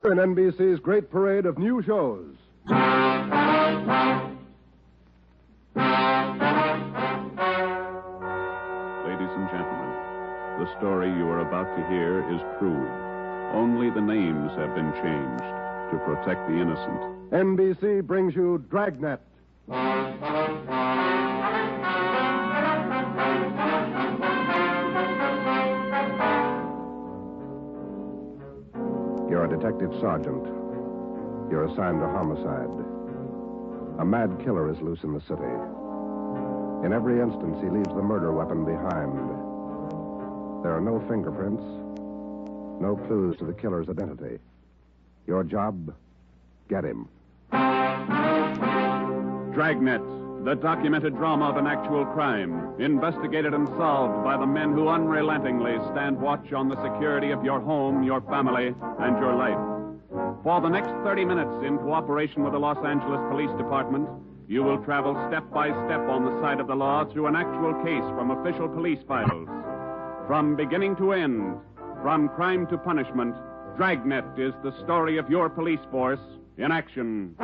In NBC's great parade of new shows. Ladies and gentlemen, the story you are about to hear is true. Only the names have been changed to protect the innocent. NBC brings you Dragnet. You're a detective sergeant. You're assigned to homicide. A mad killer is loose in the city. In every instance, he leaves the murder weapon behind. There are no fingerprints, no clues to the killer's identity. Your job, get him. Dragnet, the documented drama of an actual crime, investigated and solved by the men who unrelentingly stand watch on the security of your home, your family, and your life. For the next 30 minutes, in cooperation with the Los Angeles Police Department, you will travel step by step on the side of the law through an actual case from official police files. From beginning to end, from crime to punishment, Dragnet is the story of your police force in action.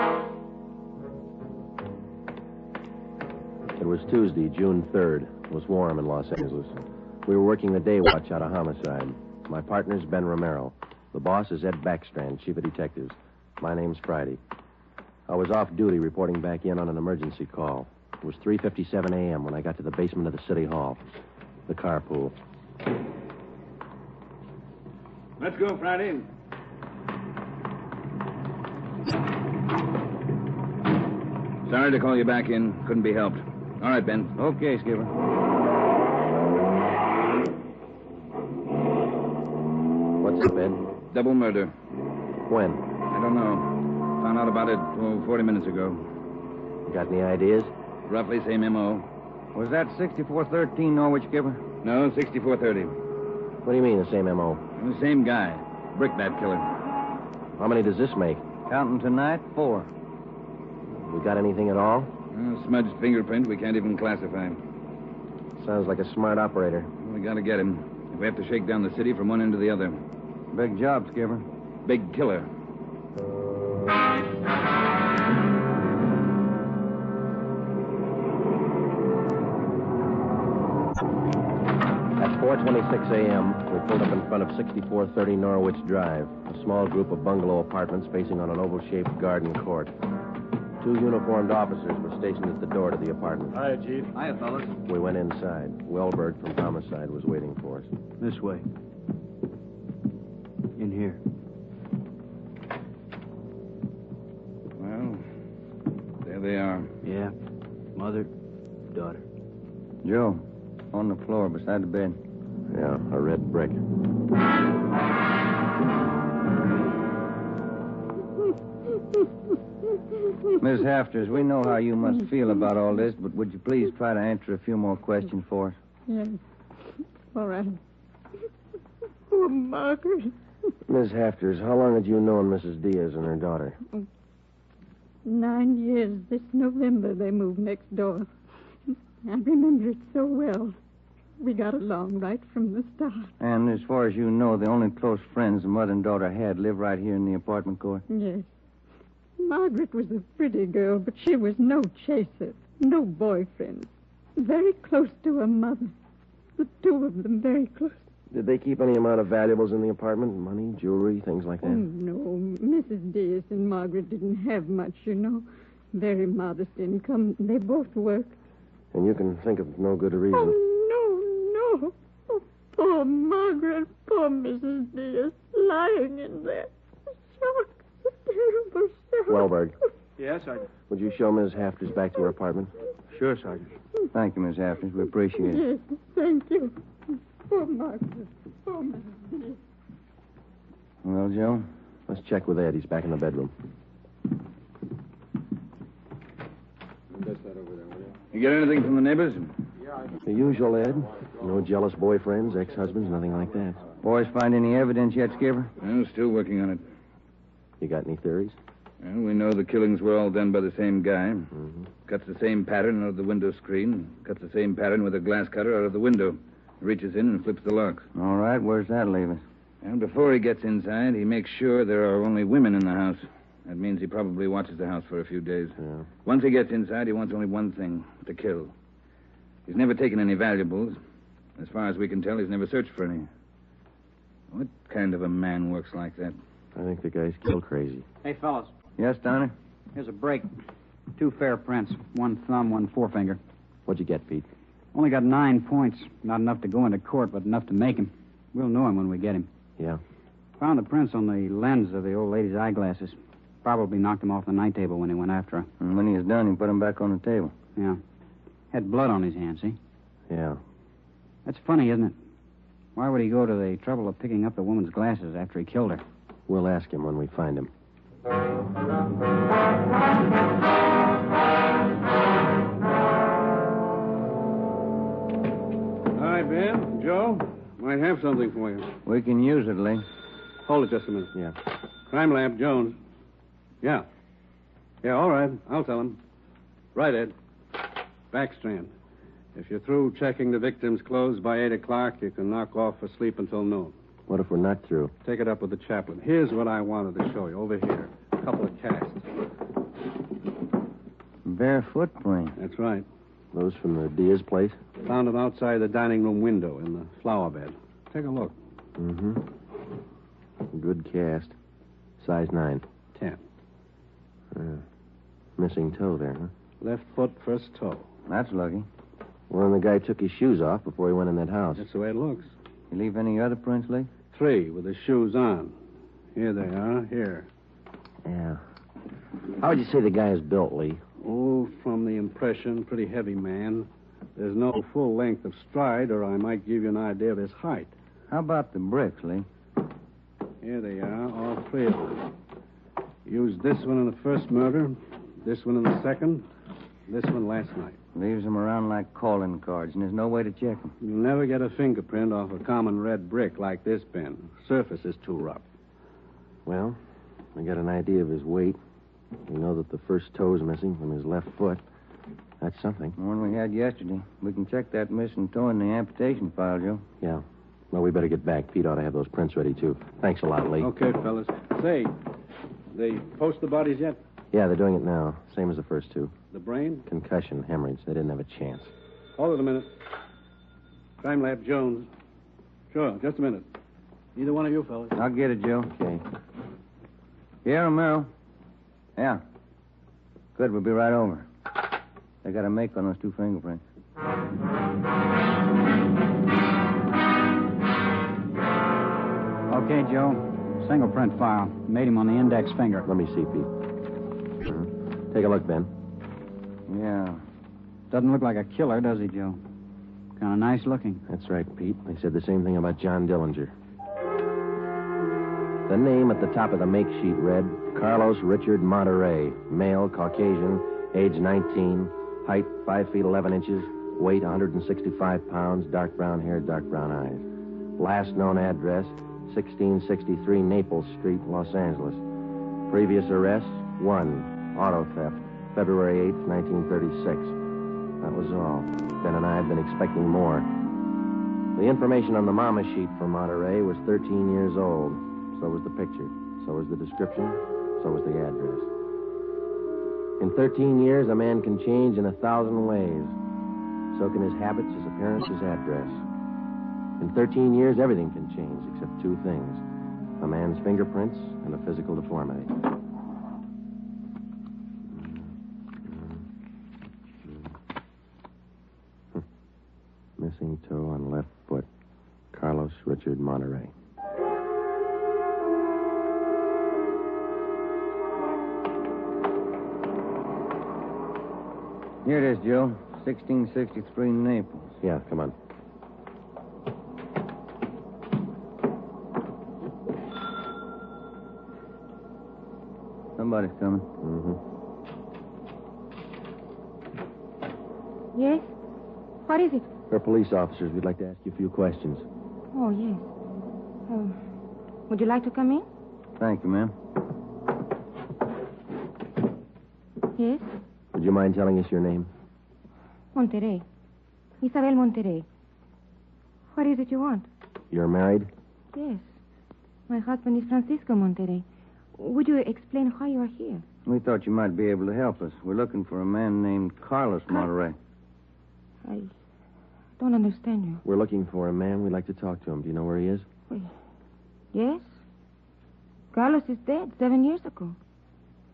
It was Tuesday, June 3rd. It was warm in Los Angeles. We were working the day watch out of homicide. My partner's Ben Romero. The boss is Ed Backstrand, chief of detectives. My name's Friday. I was off duty reporting back in on an emergency call. It was 3:57 a.m. when I got to the basement of the city hall. The carpool. Let's go, Friday. Sorry to call you back in. Couldn't be helped. All right, Ben. Okay, Skipper. What's up, Ed? Double murder. When? I don't know. Found out about it 40 minutes ago. You got any ideas? Roughly same M.O. Was that 6413 Norwich, Skipper? No, 6430. What do you mean, the same M.O.? The same guy. Brickbat killer. How many does this make? Counting tonight, 4. We got anything at all? Smudged fingerprint we can't even classify. Sounds like a smart operator. We gotta get him. If we have to shake down the city from one end to the other. Big job, Skipper. Big killer. At 4:26 a.m., we pulled up in front of 6430 Norwich Drive, a small group of bungalow apartments facing on an oval-shaped garden court. 2 uniformed officers were stationed at the door to the apartment. Hi, Chief. Hiya, fellas. We went inside. Wellberg from Homicide was waiting for us. This way. In here. Well, there they are. Yeah. Mother, daughter. Joe, on the floor beside the bed. Yeah, a red brick. Miss Hafters, we know how you must feel about all this, but would you please try to answer a few more questions for us? Yes. All right. Poor Margaret. Miss Hafters, how long had you known Mrs. Diaz and her daughter? 9 years. This November they moved next door. I remember it so well. We got along right from the start. And as far as you know, the only close friends the mother and daughter had live right here in the apartment court? Yes. Margaret was a pretty girl, but she was no chaser, no boyfriend. Very close to her mother. The 2 of them very close. Did they keep any amount of valuables in the apartment? Money, jewelry, things like that? Oh, no. Mrs. Diaz and Margaret didn't have much, you know. Very modest income. They both worked. And you can think of no good reason. Oh, no. Oh, poor Margaret, poor Mrs. Diaz, lying in there. Shock. Terrible shock. Wellberg, Yes, Sergeant. would you show Ms. Hafters back to her apartment? Sure, Sergeant. Thank you, Miss Hafters. We appreciate it. Yes, thank you. Poor Margaret, poor Mrs. Diaz. Well, Joe? Let's check with Ed. He's back in the bedroom. You get anything from the neighbors? The usual, Ed. No jealous boyfriends, ex-husbands, nothing like that. Boys find any evidence yet, Skipper? I'm still working on it. You got any theories? Well, we know the killings were all done by the same guy. Mm-hmm. Cuts the same pattern out of the window screen. Cuts the same pattern with a glass cutter out of the window. Reaches in and flips the lock. All right, where's that leave us? And before he gets inside, he makes sure there are only women in the house. That means he probably watches the house for a few days. Yeah. Once he gets inside, he wants only one thing, to kill. He's never taken any valuables. As far as we can tell, he's never searched for any. What kind of a man works like that? I think the guy's kill crazy. Hey, fellas, Yes, Donnie? here's a break. 2 fair prints. 1 thumb, 1 forefinger. What'd you get, Pete? Only got 9 points. Not enough to go into court, but enough to make him. We'll know him when we get him. Yeah. Found the prints on the lens of the old lady's eyeglasses. Probably knocked him off the night table when he went after her. And when he was done, he put him back on the table. Yeah. Had blood on his hands, see? Yeah. That's funny, isn't it? Why would he go to the trouble of picking up the woman's glasses after he killed her? We'll ask him when we find him. Hi, Ben. Joe. Might have something for you. We can use it, Lee. Hold it just a minute. Yeah. Crime Lab, Jones. Yeah. Yeah, all right. I'll tell him. Right, Ed. Backstrand. If you're through checking the victim's clothes by 8 o'clock, you can knock off for sleep until noon. What if we're not through? Take it up with the chaplain. Here's what I wanted to show you. Over here. A couple of casts. Bare footprint. That's right. Those from the Diaz place? Found them outside the dining room window in the flower bed. Take a look. Mm-hmm. Good cast. Size 9. 10. Missing toe there, huh? Left foot, first toe. That's lucky. Well, then the guy took his shoes off before he went in that house. That's the way it looks. You leave any other prints, Lee? 3 with the shoes on. Here they are. Here. Yeah. How would you say the guy is built, Lee? Oh, from the impression, pretty heavy man. There's no full length of stride, or I might give you an idea of his height. How about the bricks, Lee? Here they are, all 3 of them. Used this one in the first murder, this one in the second, this one last night. Leaves them around like calling cards, and there's no way to check them. You'll never get a fingerprint off a common red brick like this, Ben. Surface is too rough. Well, we got an idea of his weight. We know that the first toe's missing from his left foot. That's something. The one we had yesterday. We can check that missing toe in the amputation file, Joe. Yeah. Well, we better get back. Pete ought to have those prints ready, too. Thanks a lot, Lee. Okay, fellas. Say, they post the bodies yet? Yeah, they're doing it now. Same as the first 2. The brain? Concussion, hemorrhage. They didn't have a chance. Hold it a minute. Crime Lab Jones. Sure, just a minute. Either one of you fellas. I'll get it, Joe. Okay. Yeah, Romero. Yeah. Good, we'll be right over. They got a make on those 2 fingerprints. Okay, Joe. Single print file. Made him on the index finger. Let me see, Pete. Take a look, Ben. Yeah. Doesn't look like a killer, does he, Joe? Kind of nice looking. That's right, Pete. They said the same thing about John Dillinger. The name at the top of the make sheet read Carlos Richard Monterey, male, Caucasian, age 19, height 5 feet 11 inches, weight 165 pounds, dark brown hair, dark brown eyes. Last known address, 1663 Naples Street, Los Angeles. Previous arrests, 1, auto theft, February 8th, 1936. That was all. Ben and I had been expecting more. The information on the mama sheet for Monterey was 13 years old. So was the picture. So was the description. So was the address. In 13 years, a man can change in 1,000 ways. So can his habits, his appearance, his address. In 13 years, everything can change except 2 things. A man's fingerprints and a physical deformity. Missing toe on left foot. Carlos Richard Monterey. Here it is, Joe. 1663 Naples. Yeah, come on. Somebody's coming. Mm-hmm. Yes? What is it? We're police officers. We'd like to ask you a few questions. Oh, yes. Would you like to come in? Thank you, ma'am. Yes? Would you mind telling us your name? Monterey. Isabel Monterey. What is it you want? You're married? Yes. My husband is Francisco Monterrey. Would you explain why you are here? We thought you might be able to help us. We're looking for a man named Carlos Monterrey. I don't understand you. We're looking for a man. We'd like to talk to him. Do you know where he is? Yes. Carlos is dead 7 years ago.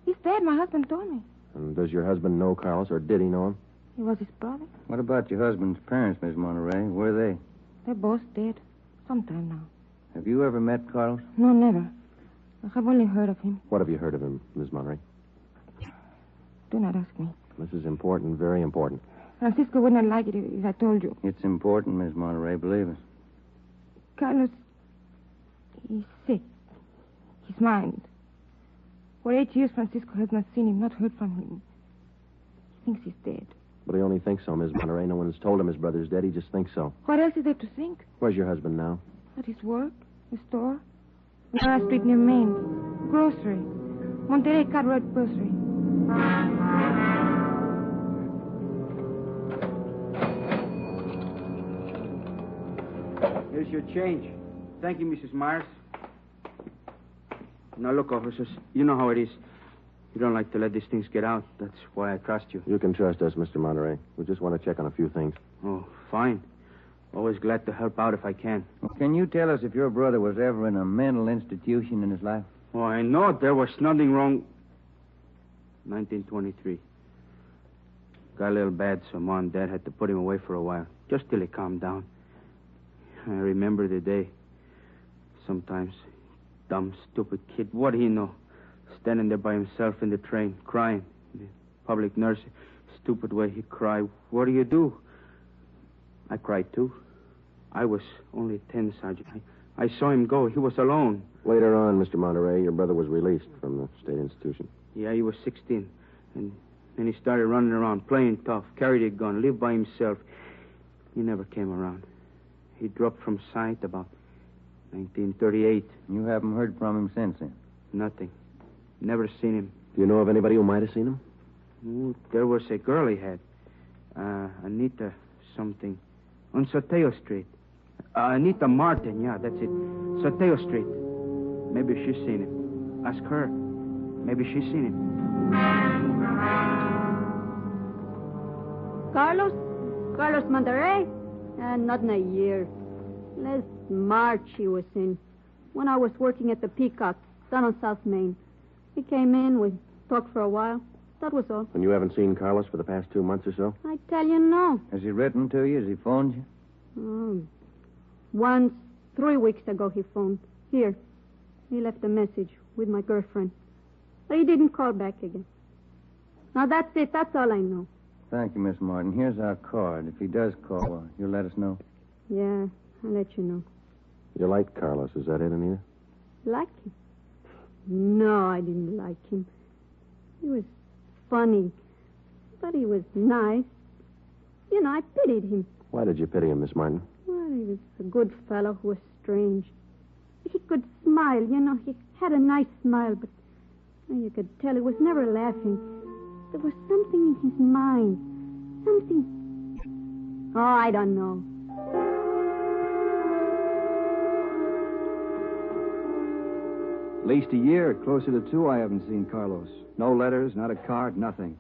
He's dead, my husband told me. And does your husband know Carlos, or did he know him? He was his brother. What about your husband's parents, Miss Monterrey? Where are they? They're both dead. Sometime now. Have you ever met Carlos? No, never. I have only heard of him. What have you heard of him, Miss Monterrey? Do not ask me. This is important, very important. Francisco would not like it if I told you. It's important, Miss Monterrey, believe us. Carlos, he's sick. His mind. For 8 years, Francisco has not seen him, not heard from him. He thinks he's dead. But he only thinks so, Miss Monterrey. No one's told him his brother's dead. He just thinks so. What else is there to think? Where's your husband now? At his work, his store. Mara Street near Main. Grocery. Monterrey Cartwright Grocery. Here's your change. Thank you, Mrs. Myers. Now, look, officers, you know how it is. You don't like to let these things get out. That's why I trust you. You can trust us, Mr. Monterrey. We just want to check on a few things. Oh, fine. Always glad to help out if I can. Well, can you tell us if your brother was ever in a mental institution in his life? Oh, I know there was nothing wrong. 1923. Got a little bad, so Mom and Dad had to put him away for a while, just till he calmed down. I remember the day. Sometimes, dumb, stupid kid, what do you know? Standing there by himself in the train, crying. The public nurse, stupid way he cried. What do you do? I cried, too. I was only 10, Sergeant. I saw him go. He was alone. Later on, Mr. Monterrey, your brother was released from the state institution. Yeah, he was 16. And then he started running around, playing tough, carried a gun, lived by himself. He never came around. He dropped from sight about 1938. You haven't heard from him since then? Nothing. Never seen him. Do you know of anybody who might have seen him? Ooh, there was a girl he had. Anita something. On Soteo Street. Anita Martin, yeah, that's it. Soteo Street. Maybe she's seen him. Ask her. Maybe she's seen him. Carlos Monterrey? Not in a year. Last March he was in. When I was working at the Peacock, down on South Main. He came in, we talked for a while. That was all. And you haven't seen Carlos for the past 2 months or so? I tell you, no. Has he written to you? Has he phoned you? Once, 3 weeks ago, he phoned. Here. He left a message with my girlfriend. But he didn't call back again. Now, that's it. That's all I know. Thank you, Miss Martin. Here's our card. If he does call, you'll let us know. Yeah, I'll let you know. You like Carlos, is that it, Anita? Like him? No, I didn't like him. He was funny. But he was nice. You know, I pitied him. Why did you pity him, Miss Martin? Well, he was a good fellow who was strange. He could smile, you know. He had a nice smile, but you could tell he was never laughing. There was something in his mind. Something... Oh, I don't know. At least a year, closer to 2, I haven't seen Carlos. No letters, not a card, nothing.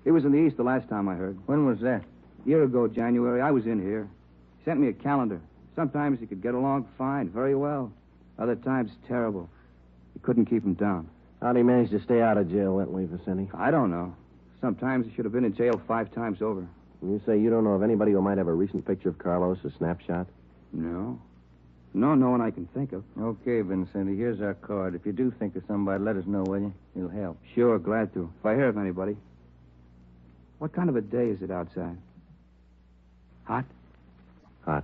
He was in the East the last time I heard. When was that? A year ago, January. I was in here. He sent me a calendar. Sometimes he could get along fine, very well. Other times, terrible. He couldn't keep him down. How'd he manage to stay out of jail that way, Vicente? I don't know. Sometimes he should have been in jail 5 times over. And you say you don't know of anybody who might have a recent picture of Carlos, a snapshot? No. No one I can think of. Okay, Vincenti, here's our card. If you do think of somebody, let us know, will you? It'll help. Sure, glad to. If I hear of anybody. What kind of a day is it outside? Hot? Hot.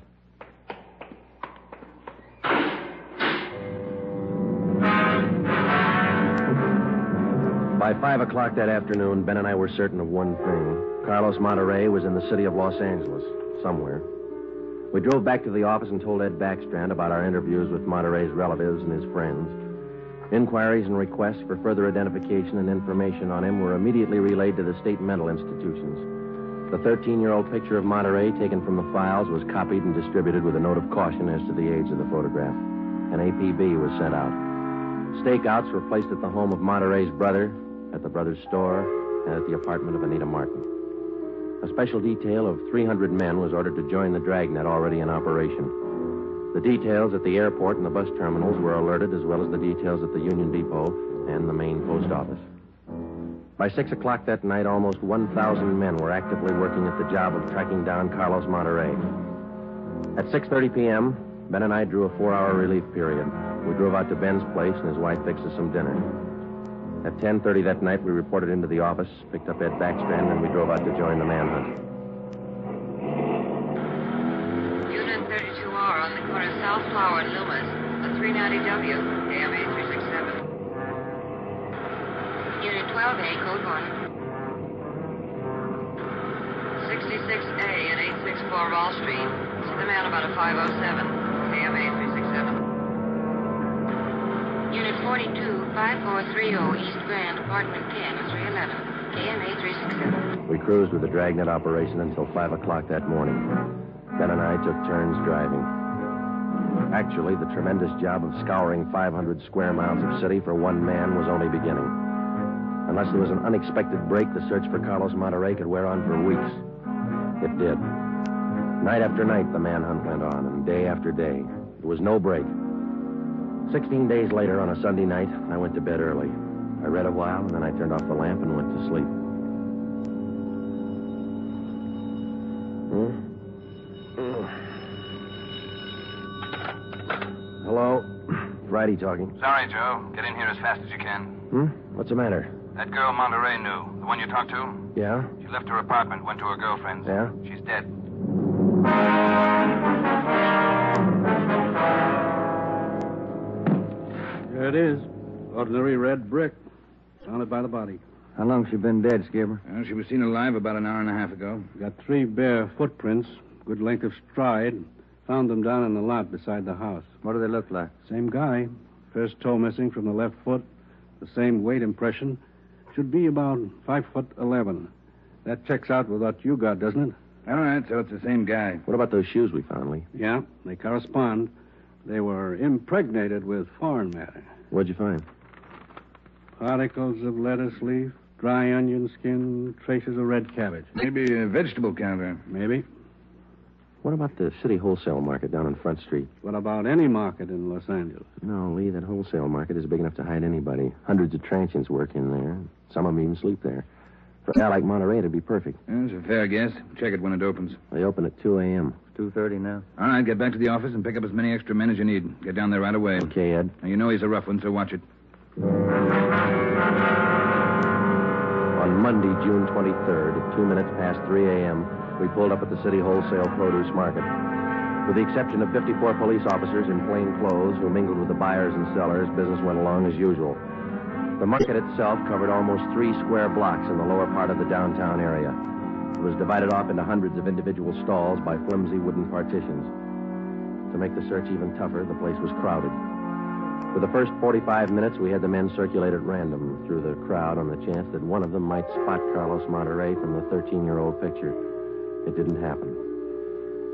By 5 o'clock that afternoon, Ben and I were certain of one thing. Carlos Monterrey was in the city of Los Angeles, somewhere. We drove back to the office and told Ed Backstrand about our interviews with Monterrey's relatives and his friends. Inquiries and requests for further identification and information on him were immediately relayed to the state mental institutions. The 13-year-old picture of Monterrey taken from the files was copied and distributed with a note of caution as to the age of the photograph. An APB was sent out. Stakeouts were placed at the home of Monterey's brother, at the brother's store, and at the apartment of Anita Martin. A special detail of 300 men was ordered to join the Dragnet already in operation. The details at the airport and the bus terminals were alerted, as well as the details at the Union Depot and the main post office. By 6 o'clock that night, almost 1,000 men were actively working at the job of tracking down Carlos Monterey. At 6:30 p.m., Ben and I drew a 4-hour relief period. We drove out to Ben's place, and his wife fixed us some dinner. At 10:30 that night, we reported into the office, picked up Ed Backstrand, and we drove out to join the manhunt. Unit 32R on the corner of South Flower and Loomis, a 390W, AMA 367. Unit 12A, code 1. 66A and 864 Wall Street. See the man about a 507, AMA 367. Unit 42, 5430 East Grand, apartment 10, 311, AMA 367. We cruised with the Dragnet operation until 5 o'clock that morning. Ben and I took turns driving. Actually, the tremendous job of scouring 500 square miles of city for one man was only beginning. Unless there was an unexpected break, the search for Carlos Monterey could wear on for weeks. It did. Night after night, the manhunt went on, and day after day. There was no break. 16 days later, on a Sunday night, I went to bed early. I read a while, and then I turned off the lamp and went to sleep. Hello? Friday talking. Sorry, Joe. Get in here as fast as you can. What's the matter? That girl Monterey knew, the one you talked to, Yeah? she left her apartment, went to her girlfriend's. Yeah? She's dead. There it is. Ordinary red brick. Found it by the body. How long's she been dead, Skipper? Well, she was seen alive about an hour and a half ago. Got 3 bare footprints, good length of stride. Found them down in the lot beside the house. What do they look like? Same guy. First toe missing from the left foot. The same weight impression. Should be about 5'11". That checks out with what you got, doesn't it? All right, so it's the same guy. What about those shoes we found, Lee? Yeah, they correspond. They were impregnated with foreign matter. What'd you find? Particles of lettuce leaf, dry onion skin, traces of red cabbage. Maybe a vegetable counter. Maybe. What about the city wholesale market down on Front Street? What about any market in Los Angeles? No, Lee, that wholesale market is big enough to hide anybody. Hundreds of transients work in there. Some of them even sleep there. For a guy like Monterey, it'd be perfect. That's a fair guess. Check it when it opens. They open at 2 a.m. 2:30 now. All right, get back to the office and pick up as many extra men as you need. Get down there right away. Okay, Ed. Now, you know he's a rough one, so watch it. On Monday, June 23rd, at 2 minutes past 3 a.m., we pulled up at the city wholesale produce market. With the exception of 54 police officers in plain clothes who mingled with the buyers and sellers, business went along as usual. The market itself covered almost 3 square blocks in the lower part of the downtown area. It was divided off into hundreds of individual stalls by flimsy wooden partitions. To make the search even tougher, the place was crowded. For the first 45 minutes, we had the men circulate at random through the crowd on the chance that one of them might spot Carlos Monterey from the 13-year-old picture. It didn't happen.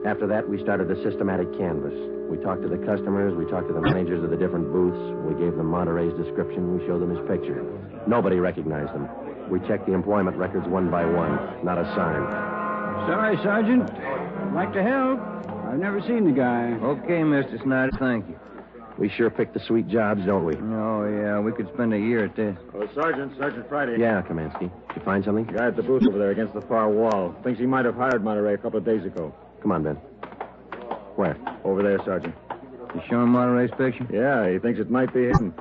After that, we started a systematic canvass. We talked to the customers, we talked to the managers of the different booths, we gave them Monterey's description, we showed them his picture. Nobody recognized him. We checked the employment records one by one. Not a sign. Sorry, Sergeant. I'd like to help. I've never seen the guy. Okay, Mr. Snyder, thank you. We sure picked the sweet jobs, don't we? Oh, yeah, we could spend a year at this. Oh, Sergeant Friday. Yeah, Kamansky. You find something? Guy at the booth over there against the far wall. Thinks he might have hired Monterey a couple of days ago. Come on, Ben. Where? Over there, Sergeant. You showing Monterey's picture? Yeah, he thinks it might be him.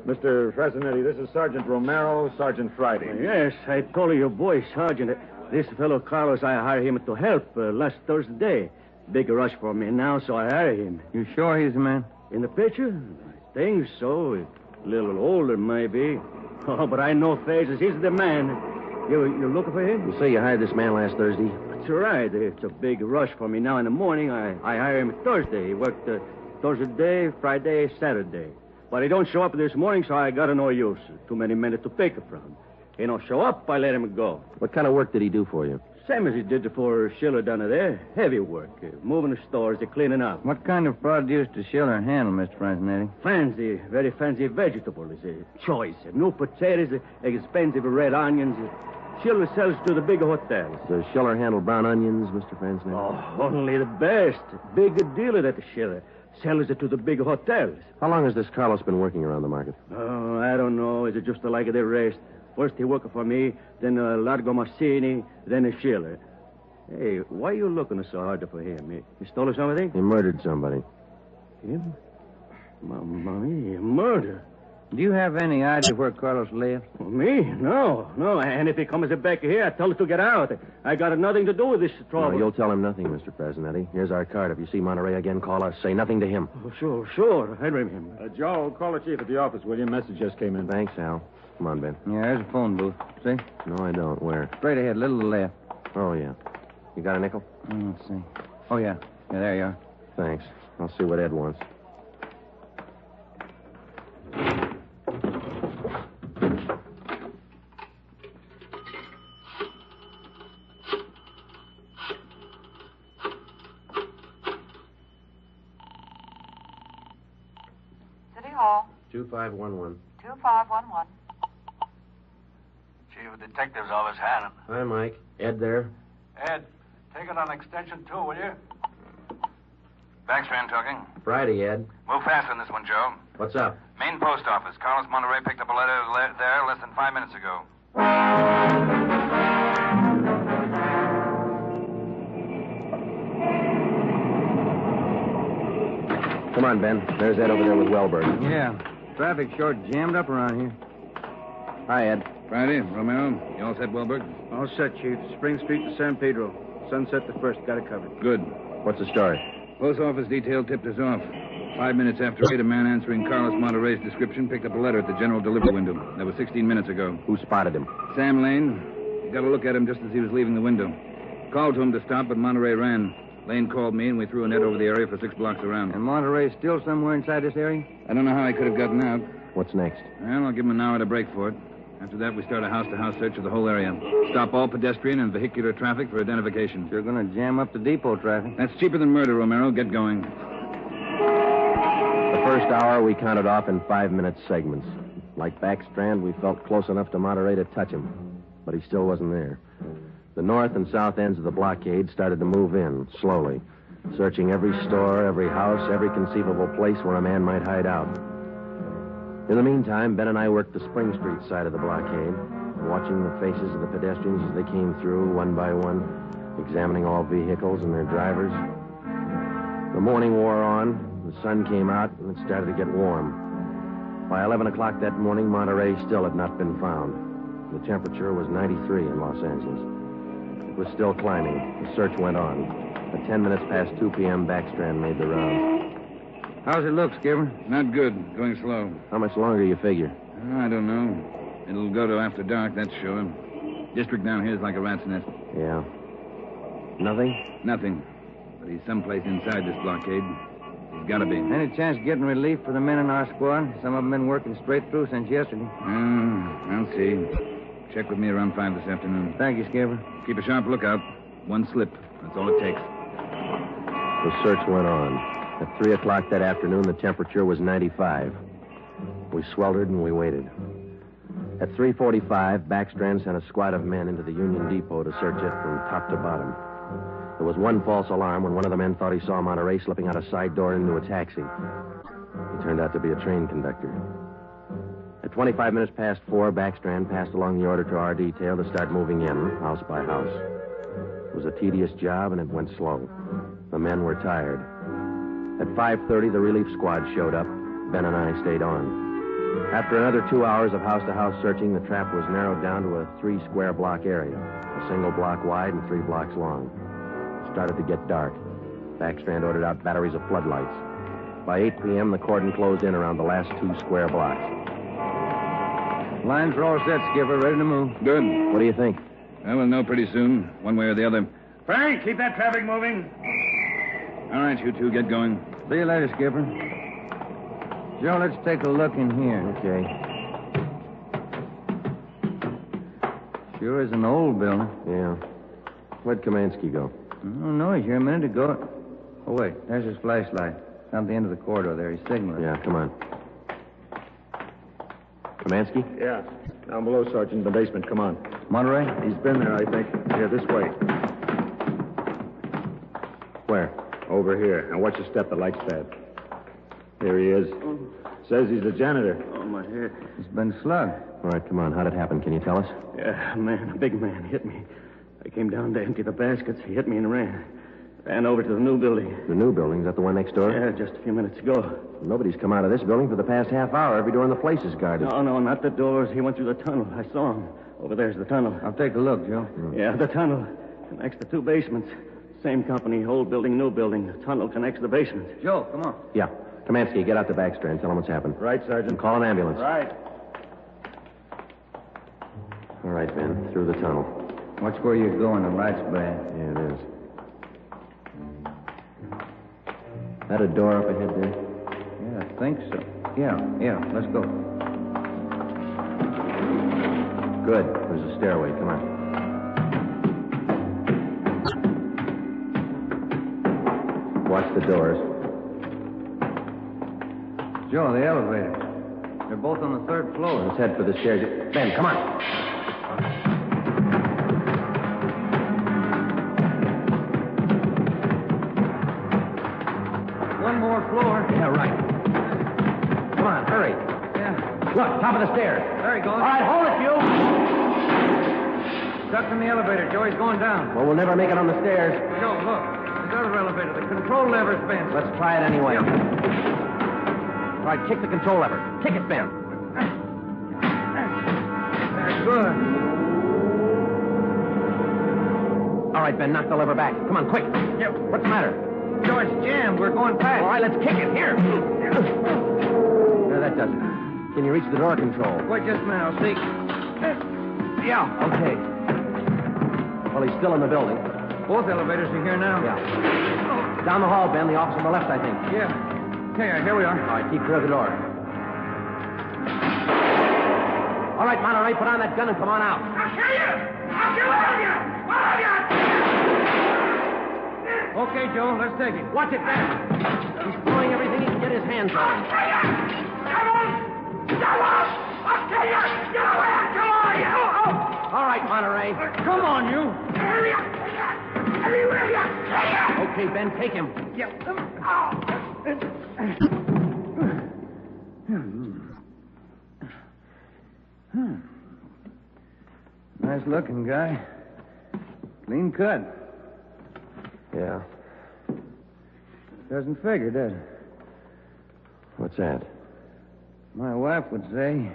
Mr. Fresinetti, this is Sergeant Romero, Sergeant Friday. Yes, I told your boy, Sergeant. This fellow Carlos, I hired him to help last Thursday. Big rush for me now, so I hired him. You sure he's the man? In the picture? I think so. A little older, maybe. Oh, but I know faces. He's the man. You looking for him? You say you hired this man last Thursday? That's right. It's a big rush for me now in the morning. I hired him Thursday. He worked Thursday, Friday, Saturday. But he don't show up this morning, so I got no use. Too many men to pick from. He don't show up, I let him go. What kind of work did he do for you? Same as he did before Schiller done it there. Heavy work. Moving the stores, cleaning up. What kind of produce does Schiller handle, Mr. Francenetti? Fancy, very fancy vegetables. Choice. New potatoes, expensive red onions. Schiller sells to the big hotels. Does Schiller handle brown onions, Mr. Francenetti? Oh, only the best. Big dealer at the Schiller. Sells it to the big hotels. How long has this Carlos been working around the market? Oh, I don't know. Is it just like the rest? First he worked for me, then Largo Massini, then a Schiller. Hey, why are you looking so hard for him? He stole something? He murdered somebody. Him? Mamma mia, murder. Do you have any idea where Carlos lives? Me? No. And if he comes back here, I tell him to get out. I got nothing to do with this trouble. No, you'll tell him nothing, Mr. Presidente. Here's our card. If you see Monterey again, call us. Say nothing to him. Oh, sure. I remember. Joe, call the chief at the office, will you? Message just came in. Thanks, Al. Come on, Ben. Yeah, there's a phone booth. See? No, I don't. Where? Straight ahead, little to the left. Oh, yeah. You got a nickel? Let's see. Oh, yeah. Yeah, there you are. Thanks. I'll see what Ed wants. City Hall. 2511. 2511. Chief of Detectives Office, Hannon. Hi, Mike. Ed there? Ed, take it on extension 2, will you? Backstrand talking. Friday, Ed. Move fast on this one, Joe. What's up? Main post office. Carlos Monterey picked up a letter there less than 5 minutes ago. Come on, Ben. There's Ed over there with Wellberg. Yeah. Traffic short jammed up around here. Hi, Ed. Friday, Romero. You all set, Wellberg? All set, Chief. Spring Street to San Pedro. Sunset the first. Got it covered. Good. What's the story? Post office detail tipped us off. 5 minutes after 8, a man answering Carlos Monterey's description picked up a letter at the general delivery window. That was 16 minutes ago. Who spotted him? Sam Lane. He got a look at him just as he was leaving the window. Called to him to stop, but Monterey ran. Lane called me, and we threw a net over the area for 6 blocks around. And Monterey's still somewhere inside this area? I don't know how he could have gotten out. What's next? Well, I'll give him an hour to break for it. After that, we start a house-to-house search of the whole area. Stop all pedestrian and vehicular traffic for identification. You're going to jam up the depot traffic. That's cheaper than murder, Romero. Get going. The first hour we counted off in 5-minute segments. Like Backstrand, we felt close enough to Monterey to touch him. But he still wasn't there. The north and south ends of the blockade started to move in, slowly. Searching every store, every house, every conceivable place where a man might hide out. In the meantime, Ben and I worked the Spring Street side of the blockade, watching the faces of the pedestrians as they came through, one by one, examining all vehicles and their drivers. The morning wore on, the sun came out, and it started to get warm. By 11 o'clock that morning, Monterey still had not been found. The temperature was 93 in Los Angeles. It was still climbing. The search went on. At 10 minutes past 2 p.m., Backstrand made the round. How's it look, Skipper? Not good. Going slow. How much longer you figure? I don't know. It'll go to after dark, that's sure. District down here is like a rat's nest. Yeah. Nothing? Nothing. But he's someplace inside this blockade. He's got to be. Any chance of getting relief for the men in our squad? Some of them been working straight through since yesterday. I'll see. Check with me around 5 this afternoon. Thank you, Skipper. Keep a sharp lookout. One slip. That's all it takes. The search went on. At 3 o'clock that afternoon, the temperature was 95. We sweltered and we waited. At 3:45, Backstrand sent a squad of men into the Union Depot to search it from top to bottom. There was one false alarm when one of the men thought he saw Monterey slipping out a side door into a taxi. He turned out to be a train conductor. At 25 minutes past 4, Backstrand passed along the order to our detail to start moving in, house by house. It was a tedious job, and it went slow. The men were tired. At 5:30, the relief squad showed up. Ben and I stayed on. After another 2 hours of house-to-house searching, the trap was narrowed down to a 3-square-block area, a single block wide and 3 blocks long. It started to get dark. Backstrand ordered out batteries of floodlights. By 8 p.m., the cordon closed in around the last 2 square blocks. Lines are all set, Skipper. Ready to move. Good. What do you think? Well, we'll know pretty soon, one way or the other. Frank, keep that traffic moving. All right, you two, get going. See you later, Skipper. Joe, let's take a look in here. Okay. Sure is an old building. Yeah. Where'd Kamansky go? Oh, no, he's here a minute ago. Oh, wait, there's his flashlight. Down at the end of the corridor there. He's signaling. Yeah, come on. Kamansky? Yeah. Down below, Sergeant, in the basement. Come on. Monterey? He's been there, I think. Here, this way. Where? Over here. Now, watch your step. The light's bad. Here he is. Says he's the janitor. Oh, my head. He's been slugged. All right, come on. How'd it happen? Can you tell us? Yeah, a big man hit me. I came down to empty the baskets. He hit me and ran. Ran over to the new building. The new building? Is that the one next door? Yeah, just a few minutes ago. Nobody's come out of this building for the past half hour. Every door in the place is guarded. No, not the doors. He went through the tunnel. I saw him. Over there's the tunnel. I'll take a look, Joe. Yeah, the tunnel. Connects the two basements. Same company, old building, new building. The tunnel connects the basement. Joe, come on. Yeah. Kamansky, get out the back strand. Tell him what's happened. Right, Sergeant. And call an ambulance. Right. All right, Ben. Through the tunnel. Watch where you're going. The light's bad. Yeah, it is. That a door up ahead there? Yeah, I think so. Yeah, let's go. Good. There's a stairway. Come on. Watch the doors. Joe, the elevator. They're both on the third floor. Let's head for the stairs. Ben, come on. One more floor. Yeah, right. Come on, hurry. Yeah. Look, top of the stairs. There he goes. All right, hold it, you. Stuck in the elevator. Joe, he's going down. Well, we'll never make it on the stairs. Joe, look. The other elevator. The control lever's bent. Let's try it anyway. Yeah. All right, kick the control lever. Kick it, Ben. That's good. All right, Ben, knock the lever back. Come on, quick. Yep. What's the matter? Joe, it's jammed. We're going past. All right, let's kick it. Here. No, that does it. Can you reach the door control? Wait just a minute. I'll see. Yeah. Okay. Well, he's still in the building. Both elevators are here now. Yeah. Down the hall, Ben. The office on the left, I think. Yeah. Okay, here we are. All right, keep clear of the door. All right, Monterey, put on that gun and come on out. I'll kill you! I'll kill all of you! All of you! Okay, Joe, let's take it. Watch it, Ben. He's throwing everything he can get his hands on. I'll kill you! Come on! Come on! I'll kill you! Get away! Come on, you! All right, Monterey. Come on, you. Everywhere you! Okay, Ben, take him. Yep. Nice looking guy. Clean cut. Yeah. Doesn't figure, does it? What's that? My wife would say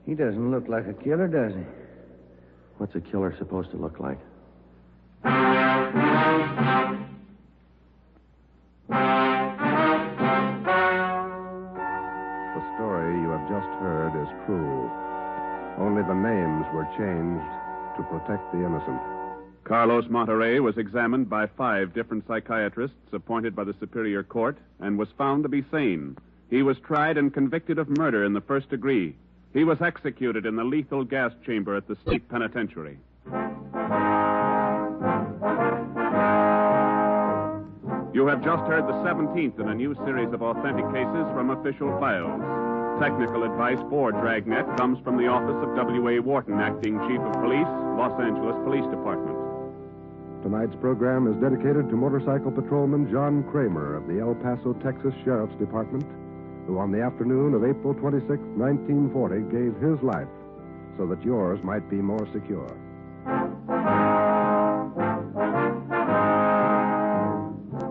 he doesn't look like a killer, does he? What's a killer supposed to look like? The story you have just heard is true. Only the names were changed to protect the innocent. Carlos Monterey was examined by 5 different psychiatrists appointed by the Superior Court and was found to be sane. He was tried and convicted of murder in the first degree. He was executed in the lethal gas chamber at the state penitentiary. You have just heard the 17th in a new series of authentic cases from official files. Technical advice for Dragnet comes from the office of W.A. Wharton, Acting Chief of Police, Los Angeles Police Department. Tonight's program is dedicated to motorcycle patrolman John Kramer of the El Paso, Texas Sheriff's Department, who on the afternoon of April 26, 1940, gave his life so that yours might be more secure.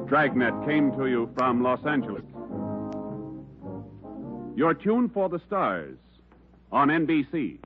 Dragnet came to you from Los Angeles. Your tune for the stars on NBC.